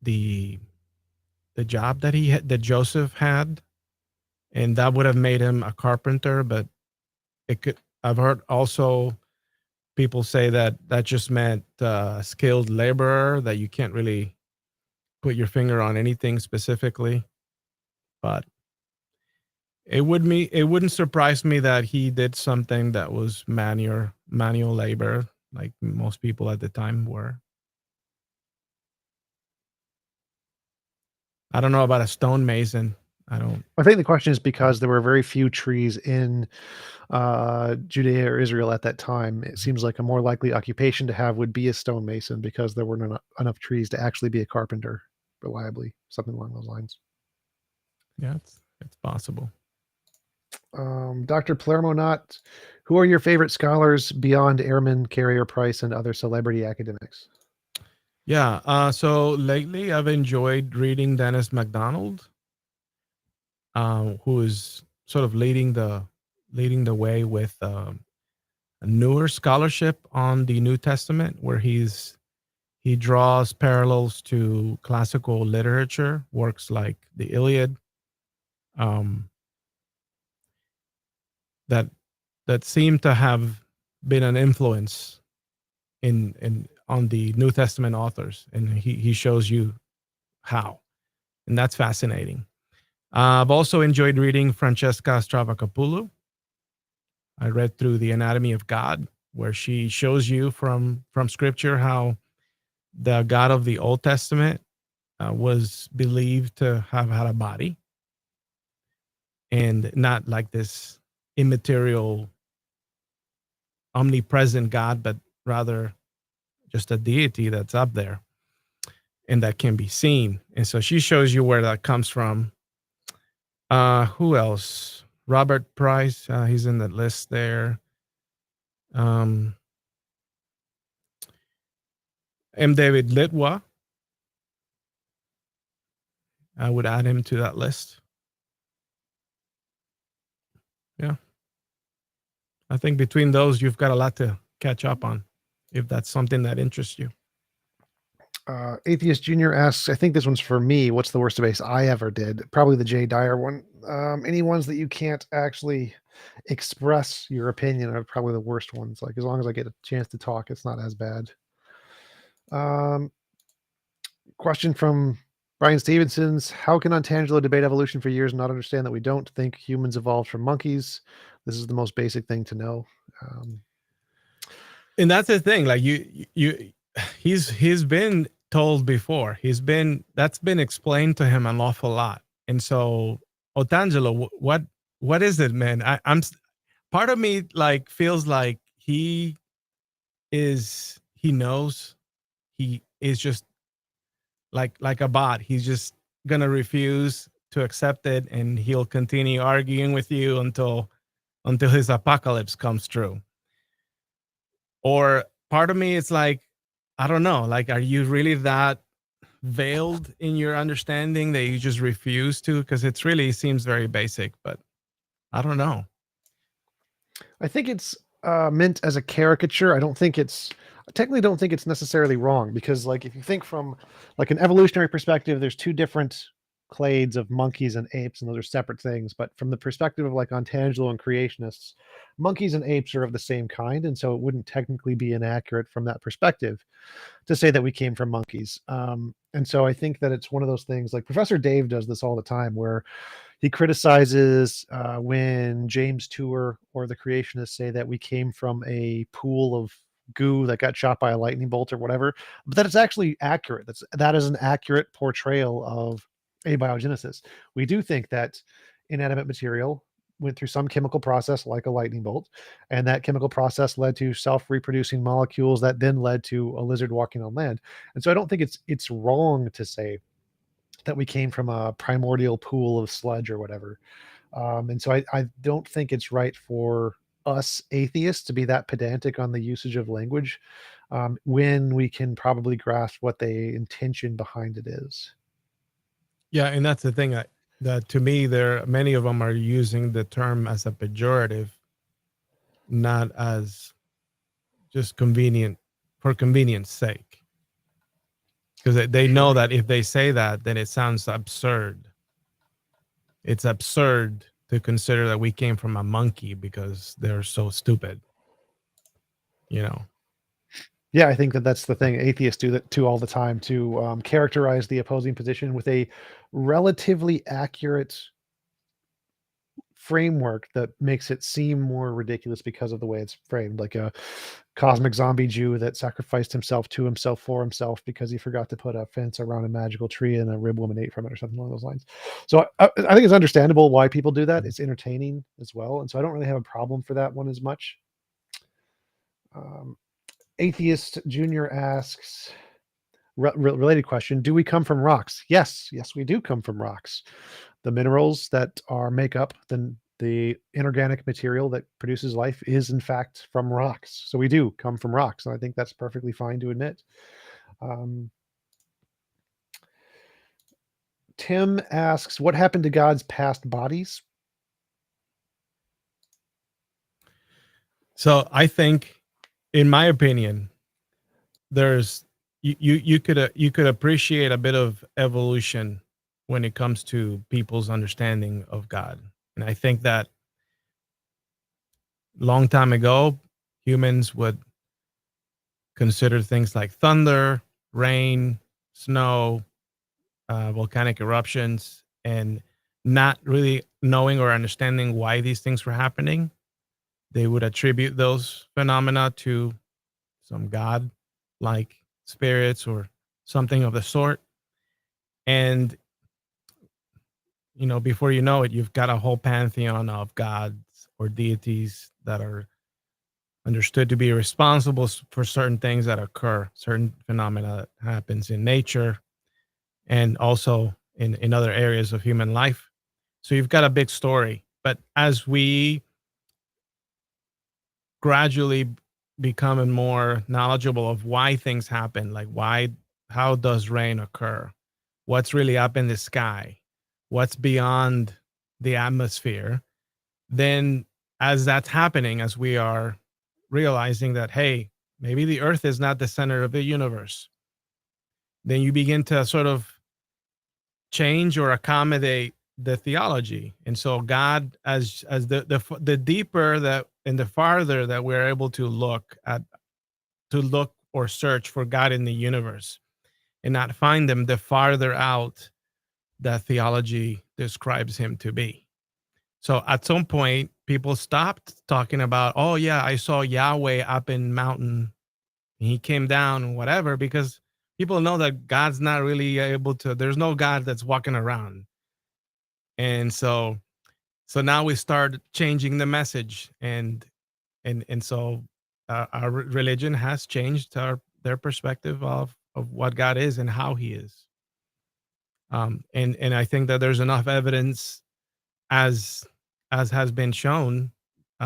the job that that Joseph had, and that would have made him a carpenter. But I've heard also people say that just meant skilled laborer, that you can't really put your finger on anything specifically. But it wouldn't surprise me that he did something that was manual labor, like most people at the time were. I don't know about a stonemason. I think the question is because there were very few trees in Judea or Israel at that time. It seems like a more likely occupation to have would be a stonemason, because there weren't enough trees to actually be a carpenter reliably, something along those lines. Yeah, it's possible. Dr. Palermo-Not, who are your favorite scholars beyond Ehrman, Carrier Price, and other celebrity academics? Yeah, so lately I've enjoyed reading Dennis MacDonald, who is sort of leading the way with a newer scholarship on the New Testament, where he draws parallels to classical literature, works like the Iliad, that seem to have been an influence on the New Testament authors, and he shows you how, and that's fascinating. I've also enjoyed reading Francesca Stravacapoulou. I read through The Anatomy of God, where she shows you from Scripture how the God of the Old Testament was believed to have had a body, and not like this immaterial, omnipresent God, but rather just a deity that's up there and that can be seen. And so she shows you where that comes from. Who else? Robert Price, he's in that list there. M. David Litwa, I would add him to that list. Yeah. I think between those, you've got a lot to catch up on, if that's something that interests you. Atheist Junior asks, I think this one's for me, what's the worst debate I ever did? Probably the Jay Dyer one. Any ones that you can't actually express your opinion are probably the worst ones. Like, as long as I get a chance to talk, it's not as bad. Question from Brian Stevenson's, how can Untangelo debate evolution for years and not understand that we don't think humans evolved from monkeys? This is the most basic thing to know. And that's the thing, like he's been told before, that's been explained to him an awful lot. And so, Otangelo, what is it, man? I'm part of me like feels like he knows, he is just like a bot. He's just gonna refuse to accept it, and he'll continue arguing with you until his apocalypse comes true. Or part of me is like, I don't know, like, are you really that veiled in your understanding that you just refuse to? Because it's really seems very basic, but I don't know. I think it's meant as a caricature. I technically don't think it's necessarily wrong, because like if you think from like an evolutionary perspective, there's two different clades of monkeys and apes, and those are separate things. But from the perspective of like ontangelo and creationists, monkeys and apes are of the same kind, and so it wouldn't technically be inaccurate from that perspective to say that we came from monkeys. And so I think that it's one of those things, like Professor Dave does this all the time, where he criticizes when James Tour or the creationists say that we came from a pool of goo that got shot by a lightning bolt or whatever, but that it's actually accurate. That is an accurate portrayal of abiogenesis. We do think that inanimate material went through some chemical process like a lightning bolt, and that chemical process led to self-reproducing molecules that then led to a lizard walking on land. And so I don't think it's wrong to say that we came from a primordial pool of sludge or whatever. And so I don't think it's right for us atheists to be that pedantic on the usage of language, when we can probably grasp what the intention behind it is. Yeah, and that's the thing. That to me, there many of them are using the term as a pejorative, not as just convenient for convenience sake. Because they know Sure. that if they say that, then it sounds absurd. It's absurd to consider that we came from a monkey because they're so stupid. You know. Yeah, I think that that's the thing. Atheists do that too all the time, to characterize the opposing position with a relatively accurate framework that makes it seem more ridiculous because of the way it's framed, like a cosmic zombie Jew that sacrificed himself to himself for himself because he forgot to put a fence around a magical tree and a rib woman ate from it or something along those lines. So I think it's understandable why people do that. It's entertaining as well, and so I don't really have a problem for that one as much. Um, Atheist Junior asks, related question: do we come from rocks? Yes, we do come from rocks. The minerals that are make up the inorganic material that produces life is in fact from rocks. So we do come from rocks, and I think that's perfectly fine to admit. Um, Tim asks, what happened to God's past bodies? So I think, in my opinion, there's you could appreciate a bit of evolution when it comes to people's understanding of God, and I think that long time ago humans would consider things like thunder, rain, snow, volcanic eruptions, and not really knowing or understanding why these things were happening. They would attribute those phenomena to some god like spirits or something of the sort. And, before you know it, you've got a whole pantheon of gods or deities that are understood to be responsible for certain things that occur, certain phenomena that happens in nature and also in other areas of human life. So you've got a big story. But as we gradually becoming more knowledgeable of why things happen, like how does rain occur? What's really up in the sky? What's beyond the atmosphere? Then as that's happening, as we are realizing that, hey, maybe the earth is not the center of the universe, then you begin to sort of change or accommodate the theology. And so God, as the deeper that and the farther that we're able to look or search for God in the universe and not find them, the farther out that theology describes him to be. So at some point people stopped talking about, oh yeah, I saw Yahweh up in mountain and he came down and whatever, because people know that God's not really able to, there's no God that's walking around. And so now we start changing the message, and so our religion has changed their perspective of what God is and how he is. And I think that there's enough evidence, as has been shown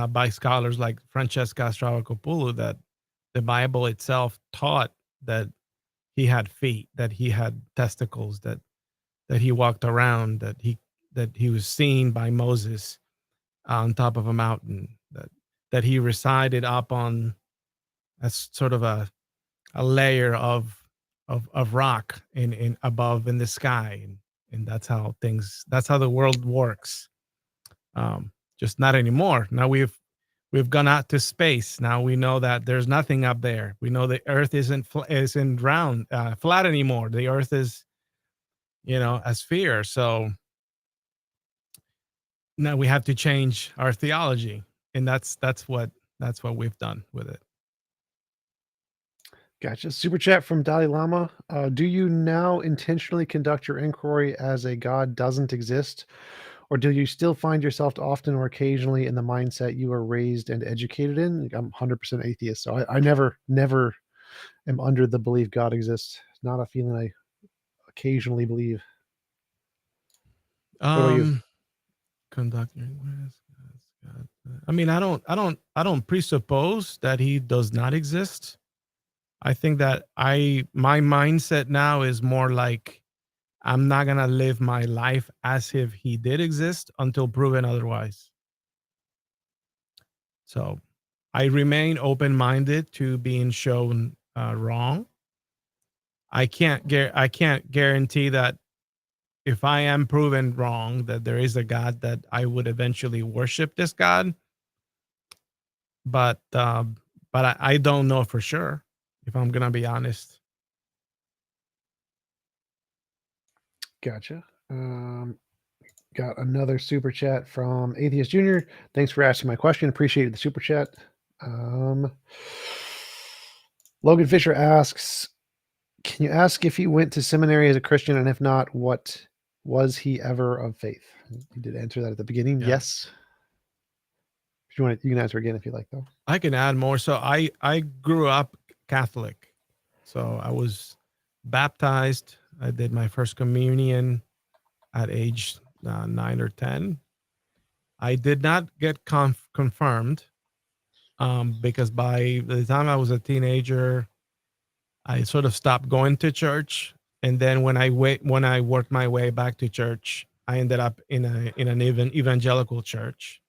by scholars like Francesca Stravakopoulou, that the Bible itself taught that he had feet, that he had testicles, that he walked around, that he was seen by Moses on top of a mountain, that he resided up on a sort of a layer of rock in above in the sky, and that's how the world works. Just not anymore. Now we've gone out to space. Now we know that there's nothing up there. We know the Earth isn't round, flat anymore. The Earth is, a sphere. So now we have to change our theology, and that's what we've done with it. Gotcha. Super chat from Dalai Lama. Do you now intentionally conduct your inquiry as a God doesn't exist, or do you still find yourself often or occasionally in the mindset you were raised and educated in? I'm 100% atheist, so I never am under the belief God exists. It's not a feeling I occasionally believe. What about you? Conduct your inquiry. I mean, I don't presuppose that he does not exist. I think that my mindset now is more like, I'm not gonna live my life as if he did exist until proven otherwise. So I remain open minded to being shown wrong. I can't guarantee that if I am proven wrong that there is a God, that I would eventually worship this God. But I don't know for sure, if I'm gonna be honest. Gotcha. Got another super chat from Atheist Junior. Thanks for asking my question. Appreciated the super chat. Logan Fisher asks, can you ask if he went to seminary as a Christian, and if not, what was he ever of faith? You did answer that at the beginning. Yeah. Yes. If you want, you can answer again if you like, though. I can add more. So I grew up Catholic. So I was baptized. I did my first communion at age 9 or 10. I did not get confirmed because by the time I was a teenager, I sort of stopped going to church. And then when I worked my way back to church, I ended up in an evangelical church.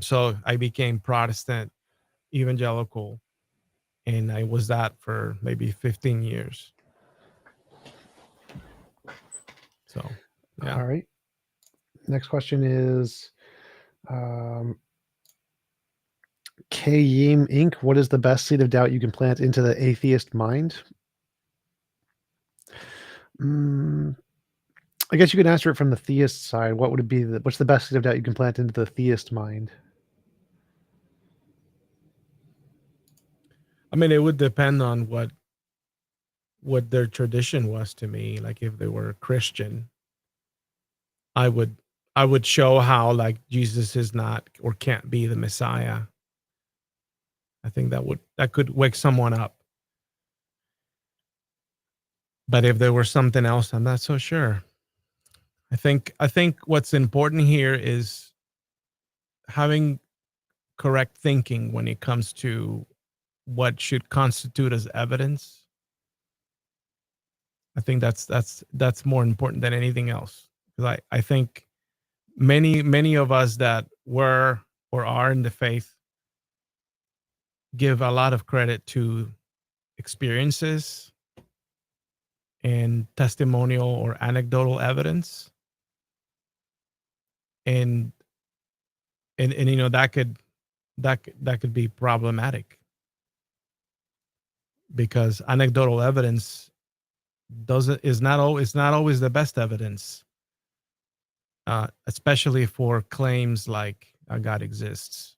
So I became Protestant evangelical, and I was that for maybe 15 years. So, yeah. All right. Next question is K Yim Inc. What is the best seed of doubt you can plant into the atheist mind? I guess you can answer it from the theist side. What would it be? What's the best seed of doubt you can plant into the theist mind? I mean, it would depend on what their tradition was to me. Like if they were a Christian, I would show how, like, Jesus is not or can't be the Messiah. I think that could wake someone up. But if there were something else, I'm not so sure. I think what's important here is having correct thinking when it comes to what should constitute as evidence. I think that's more important than anything else. Because I think many of us that were or are in the faith give a lot of credit to experiences and testimonial or anecdotal evidence, and that could be problematic, because anecdotal evidence doesn't is not always not always the best evidence, especially for claims like God exists.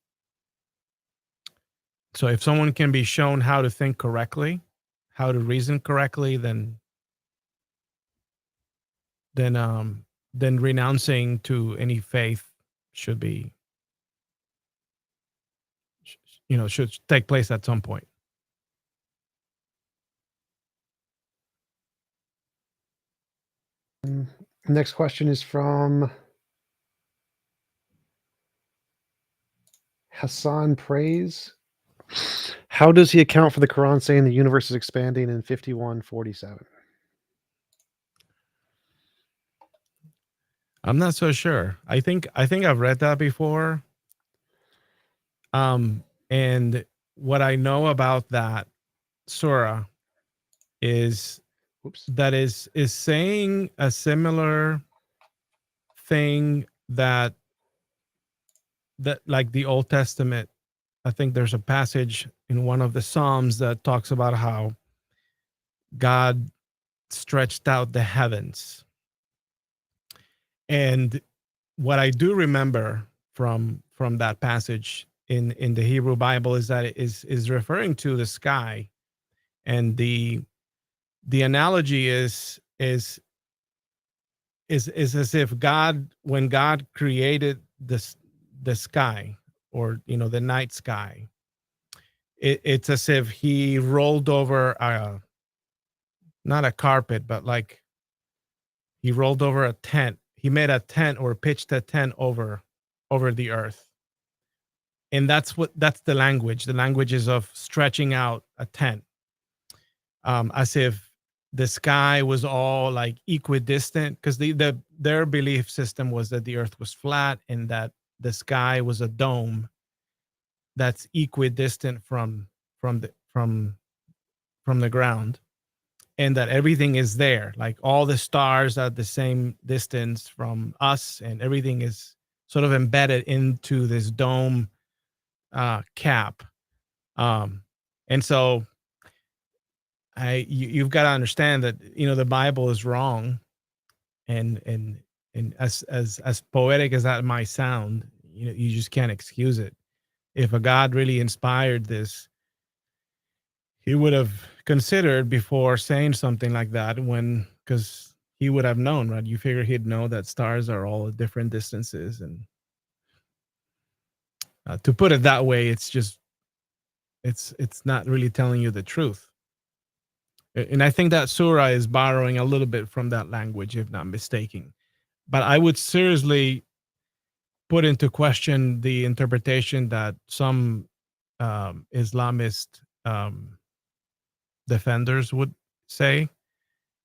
So if someone can be shown how to think correctly, how to reason correctly, then renouncing to any faith should be, should take place at some point. Next question is from Hassan Praise. How does he account for the Quran saying the universe is expanding in 51:47? I'm not so sure. I think I've read that before. And what I know about that surah is Whoops. that is saying a similar thing that like the Old Testament. I think there's a passage in one of the Psalms that talks about how God stretched out the heavens. And what I do remember from that passage in the Hebrew Bible is that it is referring to the sky, and the analogy is as if God, when God created the sky, or the night sky, it's as if he rolled over not a carpet, but like he rolled over a tent. He made a tent, or pitched a tent over the earth. And that's the language. The language is of stretching out a tent, as if the sky was all like equidistant, because their belief system was that the earth was flat and that the sky was a dome that's equidistant from the ground, and that everything is there, like all the stars are the same distance from us, and everything is sort of embedded into this dome cap. And so you've got to understand that the Bible is wrong, and as poetic as that might sound, you just can't excuse it. If a God really inspired this, he would have considered before saying something like that, because he would have known, right? You figure he'd know that stars are all at different distances, and to put it that way, it's just it's not really telling you the truth. And I think that surah is borrowing a little bit from that language, if not mistaken. But I would seriously put into question the interpretation that some Islamist defenders would say,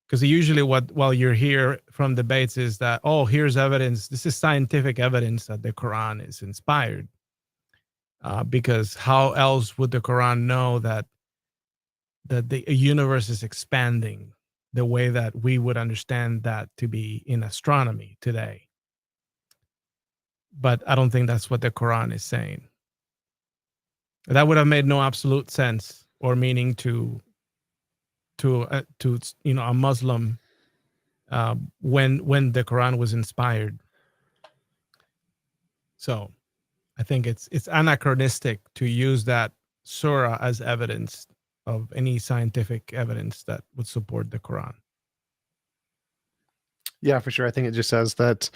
because usually while you're here from debates is that, oh, here's evidence, this is scientific evidence that the Quran is inspired, because how else would the Quran know that the universe is expanding the way that we would understand that to be in astronomy today? But I don't think that's what the Quran is saying. That would have made no absolute sense or meaning to a Muslim, when the Quran was inspired. So I think it's anachronistic to use that surah as evidence of any scientific evidence that would support the Quran. Yeah, for sure. I think it just says that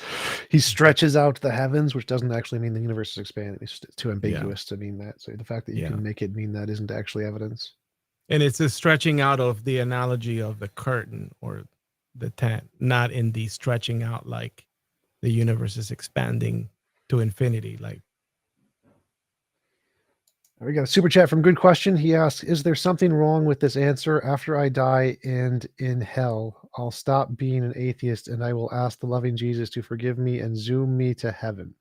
he stretches out the heavens, which doesn't actually mean the universe is expanding. It's too ambiguous to mean that. So the fact that you can make it mean that isn't actually evidence. And it's a stretching out of the analogy of the curtain or the tent, not in the stretching out like the universe is expanding to infinity. Like, We got a super chat from Good Question. He asks, is there something wrong with this answer? After I die and in hell, I'll stop being an atheist and I will ask the loving Jesus to forgive me and zoom me to heaven.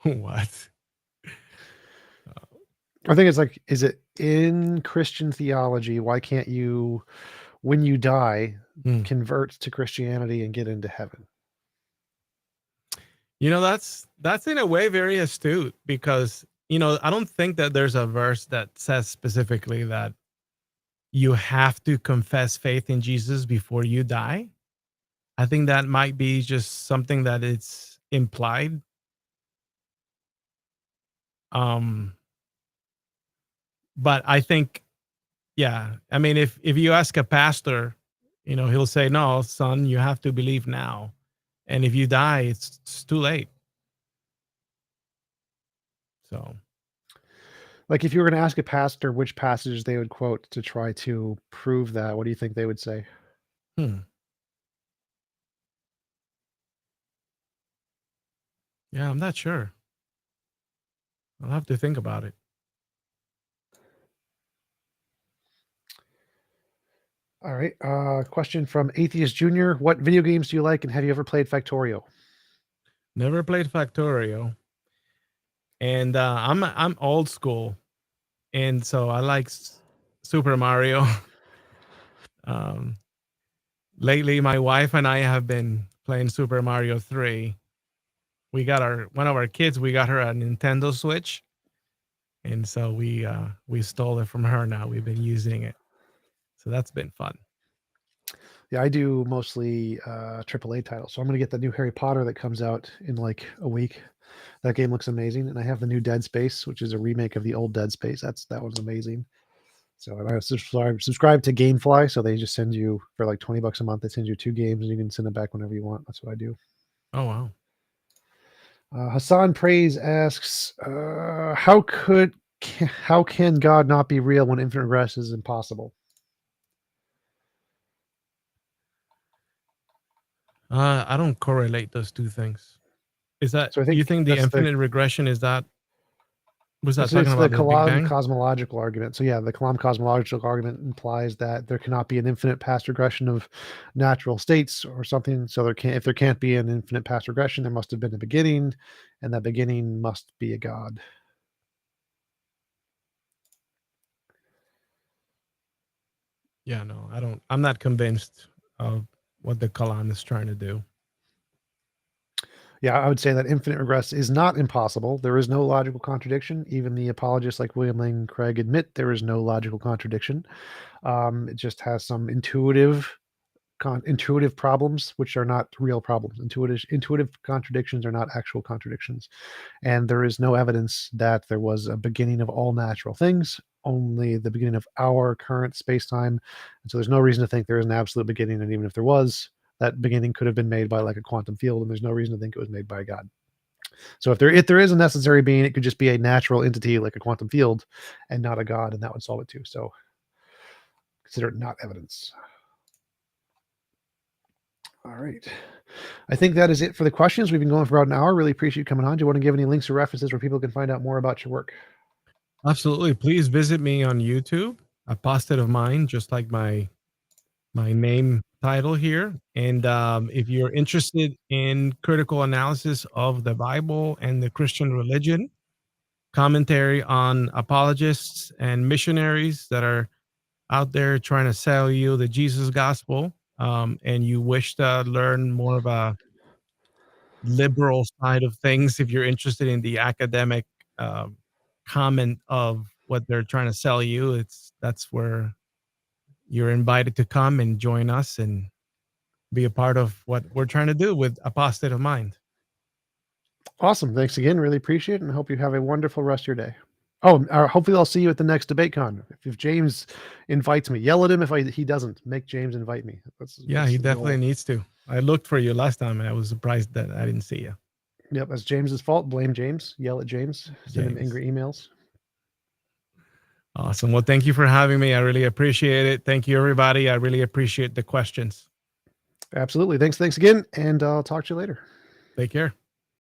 what? I think it's like, is it in Christian theology? Why can't you, when you die, convert to Christianity and get into heaven? That's in a way very astute, because I don't think that there's a verse that says specifically that you have to confess faith in Jesus before you die. I think that might be just something that it's implied. But I think, yeah, I mean, if you ask a pastor, he'll say, no, son, you have to believe now. And if you die, it's too late. So, like, if you were going to ask a pastor which passages they would quote to try to prove that, what do you think they would say? Yeah, I'm not sure. I'll have to think about it. All right. Question from Atheist Junior. What video games do you like, and have you ever played Factorio? Never played Factorio, and I'm old school, and so I like Super Mario. um, Lately, my wife and I have been playing Super Mario 3. We got one of our kids. We got her a Nintendo Switch, and so we stole it from her. Now we've been using it, so that's been fun. Yeah, I do mostly AAA titles. So I'm going to get the new Harry Potter that comes out in like a week. That game looks amazing, and I have the new Dead Space, which is a remake of the old Dead Space. That one's amazing. So and I subscribe to GameFly, so they just send you for like $20 a month. They send you 2 games, and you can send them back whenever you want. That's what I do. Oh wow! Hassan Praise asks, how can God not be real when infinite regress is impossible? I don't correlate those two things. Is that So I you think think the that's infinite regression is that? Was that it's talking the about the Big Kalam Bang? cosmological argument. So yeah, the Kalam cosmological argument implies that there cannot be an infinite past regression of natural states or something. So if there can't be an infinite past regression, there must have been a beginning, and that beginning must be a god. Yeah, no, I don't. I'm not convinced of what the Kalam is trying to do. Yeah, I would say that infinite regress is not impossible. There is no logical contradiction. Even the apologists like William Lane Craig admit there is no logical contradiction. It just has some intuitive problems, which are not real problems. Intuitive contradictions are not actual contradictions, and there is no evidence that there was a beginning of all natural things. Only the beginning of our current space-time, and so there's no reason to think there is an absolute beginning. And even if there was, that beginning could have been made by like a quantum field, and there's no reason to think it was made by God. So if there is a necessary being, it could just be a natural entity like a quantum field, and not a God, and that would solve it too. So consider it not evidence. All right. I think that is it for the questions. We've been going for about an hour. Really appreciate you coming on. Do you want to give any links or references where people can find out more about your work? Absolutely. Please visit me on YouTube, Apostate of Mind, just like my name title here. And if you're interested in critical analysis of the Bible and the Christian religion, commentary on apologists and missionaries that are out there trying to sell you the Jesus gospel, and you wish to learn more of a liberal side of things, if you're interested in the academic um, comment of what they're trying to sell you, that's where you're invited to come and join us and be a part of what we're trying to do with Apostate of Mind. Awesome. Thanks again. Really appreciate it, and hope you have a wonderful rest of your day. Oh, hopefully I'll see you at the next debate con. If James invites me, yell at him. If he doesn't, make James invite me. Yeah, he definitely needs to. I looked for you last time and I was surprised that I didn't see you. Yep, that's James's fault. Blame James. Yell at James. Send him angry emails. Awesome. Well, thank you for having me. I really appreciate it. Thank you, everybody. I really appreciate the questions. Absolutely. Thanks again, and I'll talk to you later. Take care.